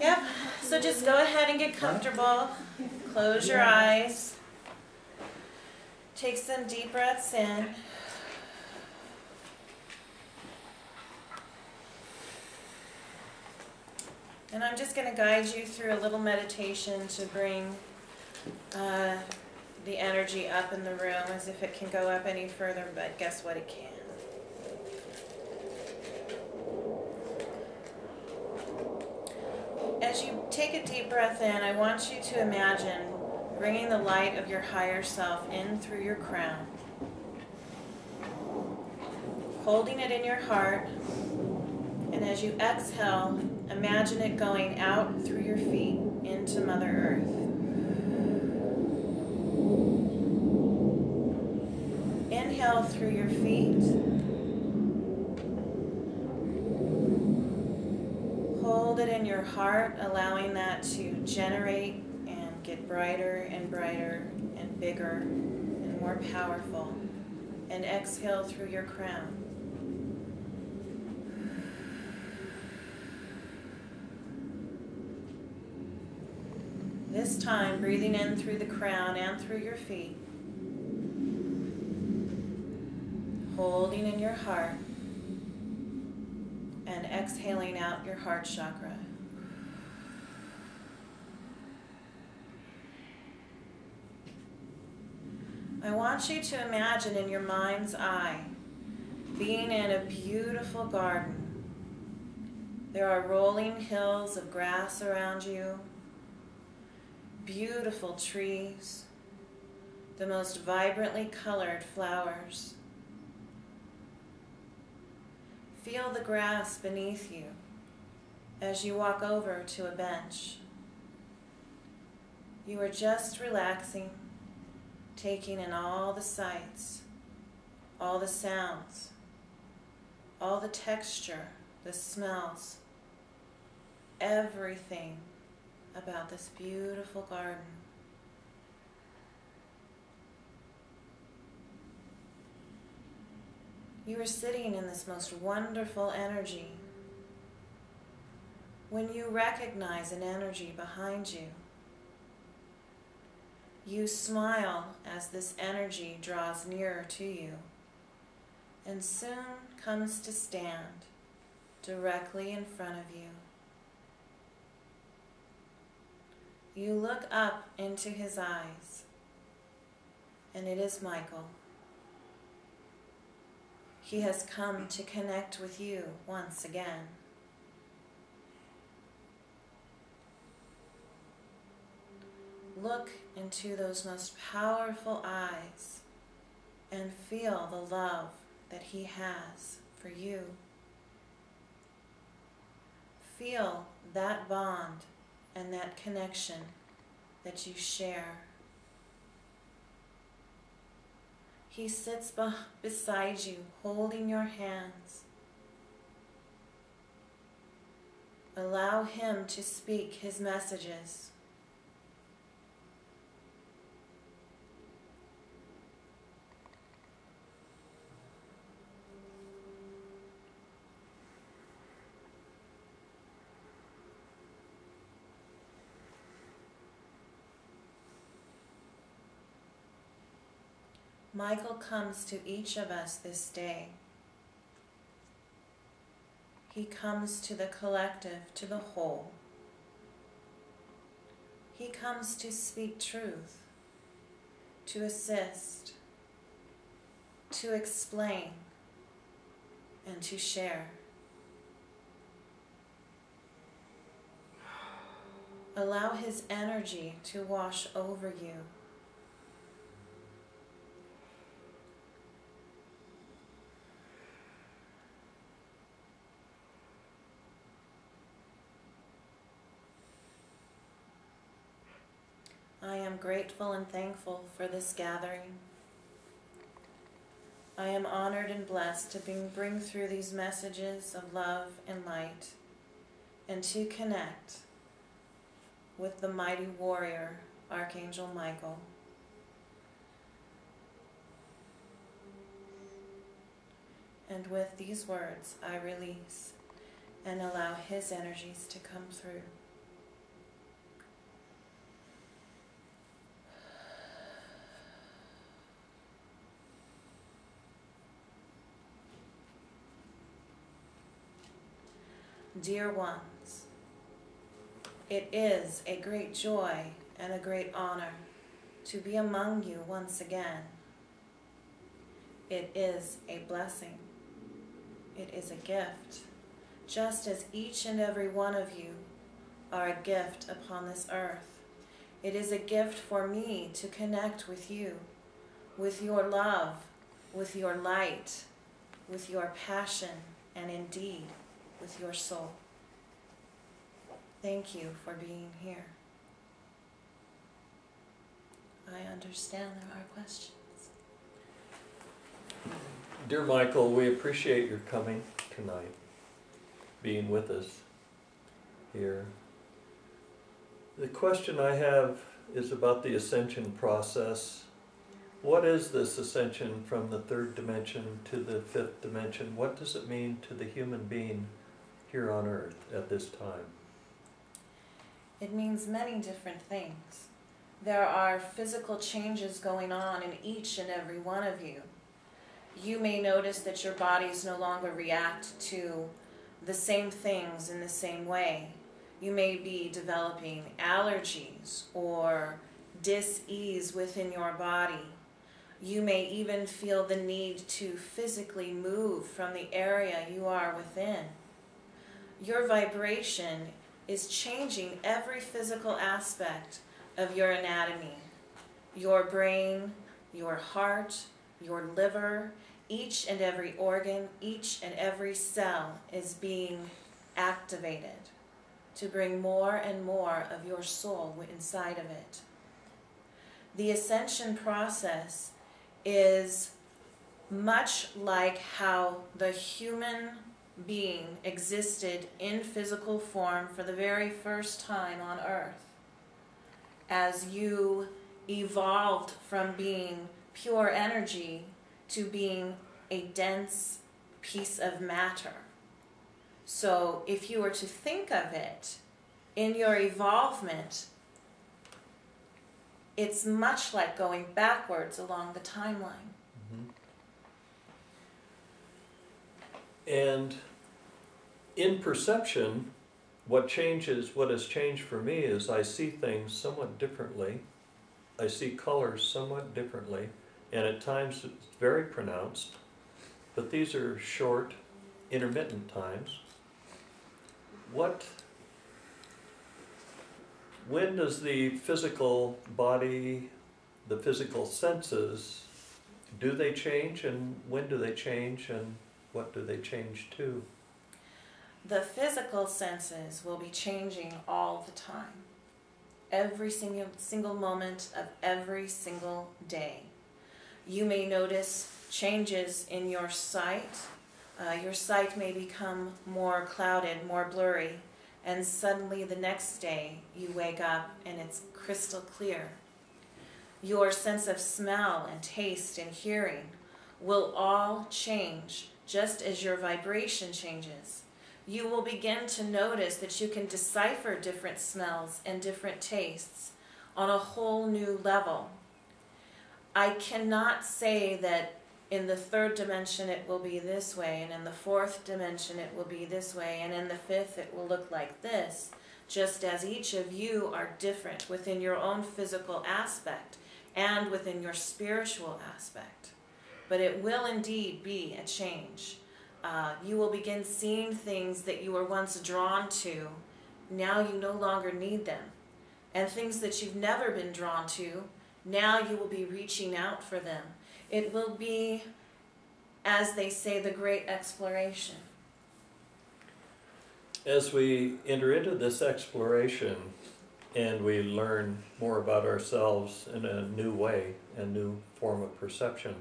Yep, so just go ahead and get comfortable. Close your eyes. Take some deep breaths in. And I'm just going to guide you through a little meditation to bring the energy up in the room as if it can go up any further, but guess what, it can. As you take a deep breath in, I want you to imagine bringing the light of your higher self in through your crown, holding it in your heart, and as you exhale, imagine it going out through your feet into Mother Earth. Inhale through your feet. Hold it in your heart, allowing that to generate and get brighter and brighter and bigger and more powerful. And exhale through your crown. This time, breathing in through the crown and through your feet. Holding in your heart. And exhaling out your heart chakra. I want you to imagine in your mind's eye being in a beautiful garden. There are rolling hills of grass around you. Beautiful trees, the most vibrantly colored flowers. Feel the grass beneath you as you walk over to a bench. You are just relaxing, taking in all the sights, all the sounds, all the texture, the smells, everything about this beautiful garden. You are sitting in this most wonderful energy. When you recognize an energy behind you, you smile as this energy draws nearer to you and soon comes to stand directly in front of you. You look up into his eyes, and it is Michael. He has come to connect with you once again. Look into those most powerful eyes and feel the love that he has for you. Feel that bond and that connection that you share. He sits beside you, holding your hands. Allow him to speak his messages. Michael comes to each of us this day. He comes to the collective, to the whole. He comes to speak truth, to assist, to explain, and to share. Allow his energy to wash over you. I am grateful and thankful for this gathering. I am honored and blessed to bring through these messages of love and light and to connect with the mighty warrior, Archangel Michael. And with these words, I release and allow his energies to come through. dear ones, it is a great joy and a great honor to be among you once again. It is a blessing. It is a gift, just as each and every one of you are a gift upon this earth. It is a gift for me to connect with you, with your love, with your light, with your passion, and indeed with your soul. Thank you for being here. I understand there are questions. Dear Michael, we appreciate your coming tonight, being with us here. The question I have is about the ascension process. What is this ascension from the third dimension to the fifth dimension? What does it mean to the human being here on earth at this time? It means many different things. There are physical changes going on in each and every one of you. You may notice that your bodies no longer react to the same things in the same way. You may be developing allergies or dis-ease within your body. You may even feel the need to physically move from the area you are within. Your vibration is changing every physical aspect of your anatomy. Your brain, your heart, your liver, each and every organ, each and every cell is being activated to bring more and more of your soul inside of it. The ascension process is much like how the human being existed in physical form for the very first time on earth. As you evolved from being pure energy to being a dense piece of matter. So if you were to think of it in your evolvement, it's much like going backwards along the timeline. And in perception, what has changed for me is I see things somewhat differently. I see colors somewhat differently, and at times it's very pronounced, but these are short, intermittent times. When does the physical body, the physical senses, do they change, and when do they change, and what do they change to? The physical senses will be changing all the time. Every single moment of every single day. You may notice changes in your sight. Your sight may become more clouded, more blurry, and suddenly the next day you wake up and it's crystal clear. Your sense of smell and taste and hearing will all change just as your vibration changes. You will begin to notice that you can decipher different smells and different tastes on a whole new level. I cannot say that in the third dimension it will be this way, and in the fourth dimension it will be this way, and in the fifth it will look like this, just as each of you are different within your own physical aspect and within your spiritual aspect. But it will indeed be a change. You will begin seeing things that you were once drawn to. Now you no longer need them. And things that you've never been drawn to, now you will be reaching out for them. It will be, as they say, the great exploration. As we enter into this exploration and we learn more about ourselves in a new way, a new form of perception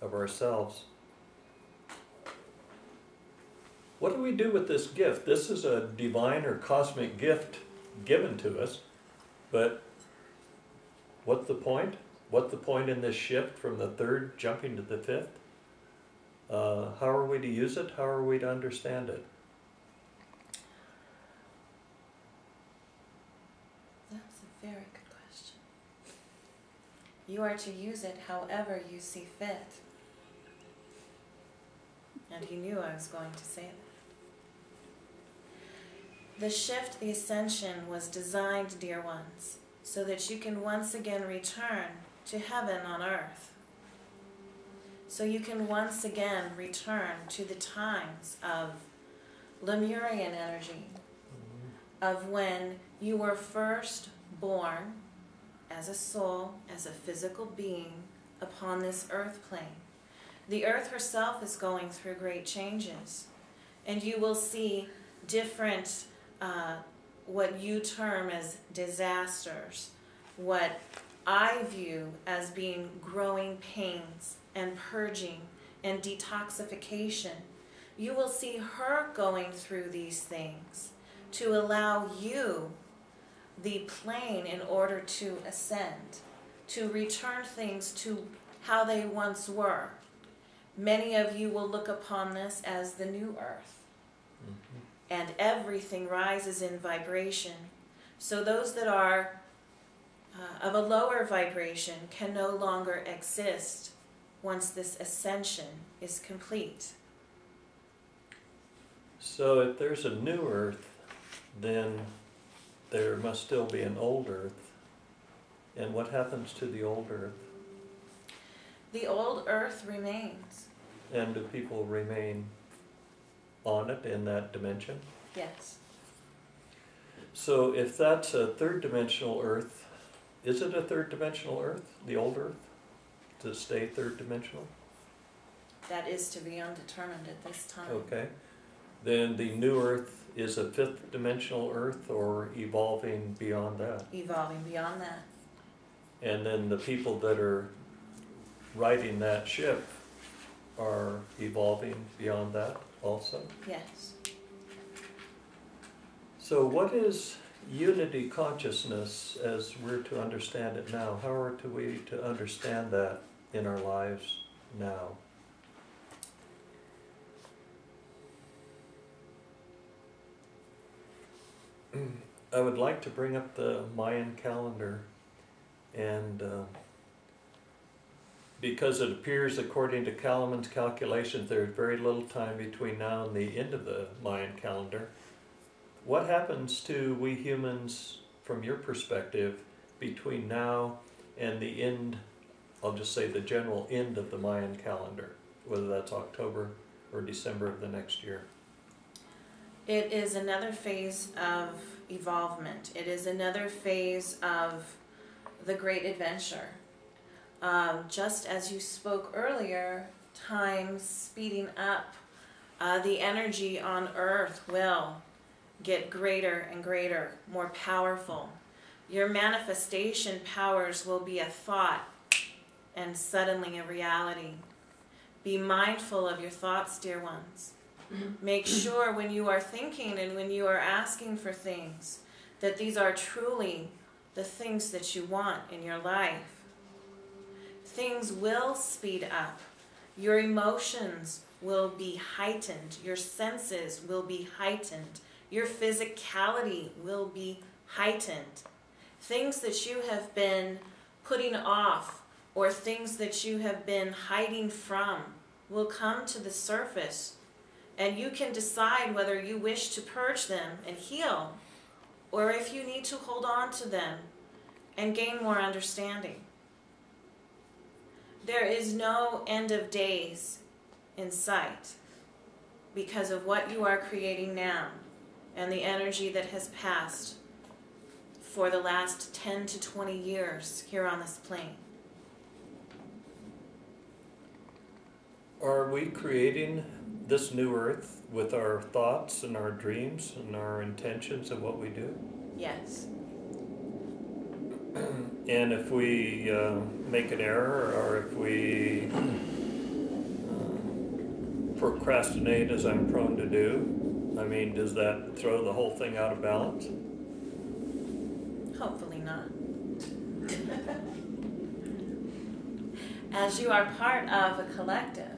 of ourselves, what do we do with this gift? This is a divine or cosmic gift given to us, but what's the point? What's the point in this shift from the third jumping to the fifth? How are we to use it? How are we to understand it? That's a very good question. You are to use it however you see fit. And he knew I was going to say that. The shift, the ascension, was designed, dear ones, so that you can once again return to heaven on earth. So you can once again return to the times of Lemurian energy, of when you were first born as a soul, as a physical being upon this earth plane. The earth herself is going through great changes, and you will see different, what you term as disasters, what I view as being growing pains and purging and detoxification. You will see her going through these things to allow you the plane in order to ascend, to return things to how they once were. Many of you will look upon this as the new earth. Mm-hmm. And everything rises in vibration. So those that are of a lower vibration can no longer exist once this ascension is complete. So if there's a new earth, then there must still be an old earth. And what happens to the old earth? The old earth remains. And do people remain on it in that dimension? Yes. So if that's a third dimensional earth, is it a third dimensional earth, the old earth? Does it stay third dimensional? That is to be undetermined at this time. Okay. Then the new earth is a fifth dimensional earth, or evolving beyond that? Evolving beyond that. And then the people that are riding that ship are evolving beyond that also? Yes. So what is unity consciousness as we're to understand it now? How are we to understand that in our lives now? I would like to bring up the Mayan calendar, and because it appears according to Kalaman's calculations there's very little time between now and the end of the Mayan calendar. What happens to we humans, from your perspective, between now and the end, I'll just say the general end of the Mayan calendar, whether that's October or December of the next year? It is another phase of evolvement. It is another phase of the great adventure. Just as you spoke earlier, time speeding up, the energy on earth will get greater and greater, more powerful. Your manifestation powers will be a thought and suddenly a reality. Be mindful of your thoughts, dear ones. Make sure when you are thinking and when you are asking for things that these are truly the things that you want in your life. Things will speed up. Your emotions will be heightened. Your senses will be heightened. Your physicality will be heightened. Things that you have been putting off or things that you have been hiding from will come to the surface, and you can decide whether you wish to purge them and heal, or if you need to hold on to them and gain more understanding. There is no end of days in sight because of what you are creating now and the energy that has passed for the last 10 to 20 years here on this plane. Are we creating this new earth with our thoughts and our dreams and our intentions of what we do? Yes. And if we make an error, or if we procrastinate, as I'm prone to do, I mean, does that throw the whole thing out of balance? Hopefully not. As you are part of a collective,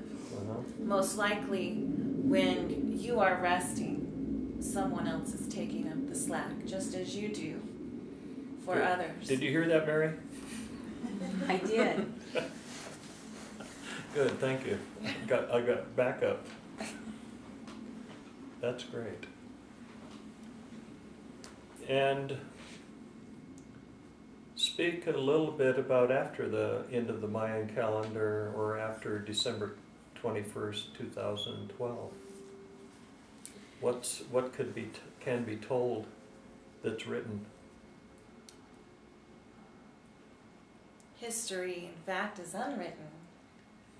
most likely when you are resting, someone else is taking up the slack, just as you do for Good. others. Did you hear that, Mary? I did. Good, thank you. I got backup. That's great. And speak a little bit about after the end of the Mayan calendar, or after December 21st, 2012. What can be told that's written? History, in fact, is unwritten,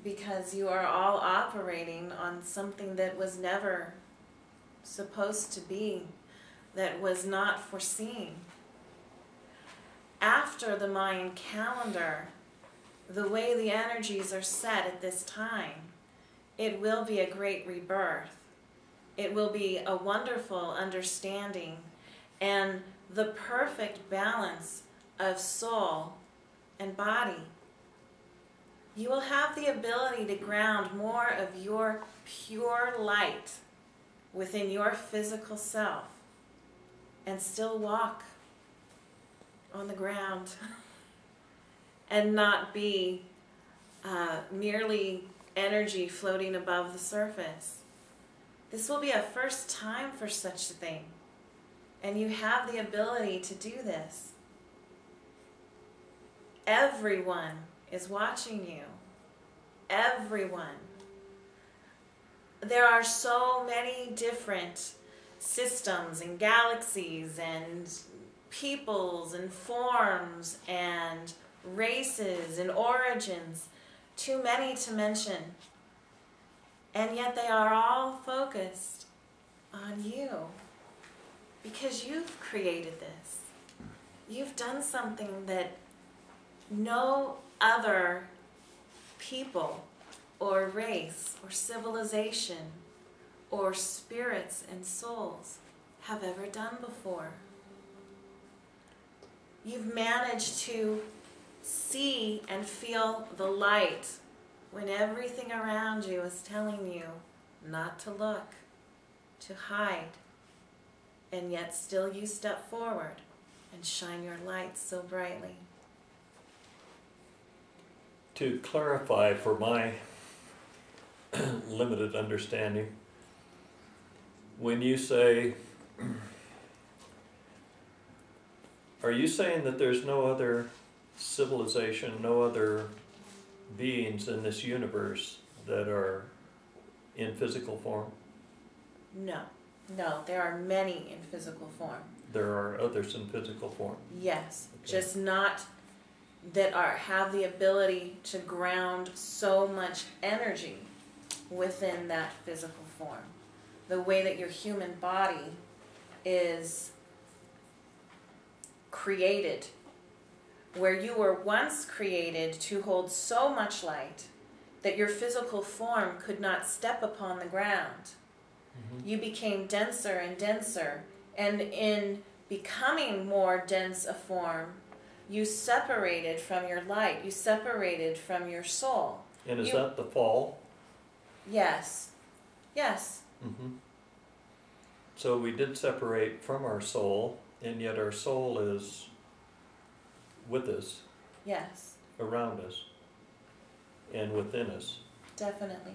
because you are all operating on something that was never supposed to be, that was not foreseen. After the Mayan calendar, the way the energies are set at this time, it will be a great rebirth. It will be a wonderful understanding and the perfect balance of soul and body. You will have the ability to ground more of your pure light within your physical self and still walk on the ground and not be merely energy floating above the surface. This will be a first time for such a thing, and you have the ability to do this. Everyone is watching you. Everyone. There are so many different systems and galaxies and peoples and forms and races and origins, too many to mention. And yet they are all focused on you, because you've created this. You've done something that no other people or race or civilization or spirits and souls have ever done before. You've managed to see and feel the light when everything around you is telling you not to look, to hide, and yet still you step forward and shine your light so brightly. To clarify for my limited understanding, when you say, are you saying that there's no other civilization, no other beings in this universe that are in physical form? No, there are many in physical form. There are others in physical form? Yes, okay. Just not that have the ability to ground so much energy within that physical form. The way that your human body is created, where you were once created to hold so much light that your physical form could not step upon the ground. You became denser and denser, and in becoming more dense a form, you separated from your light, you separated from your soul. And is that the fall? Yes. Yes. So we did separate from our soul, and yet our soul is with us. Yes. Around us. And within us. Definitely.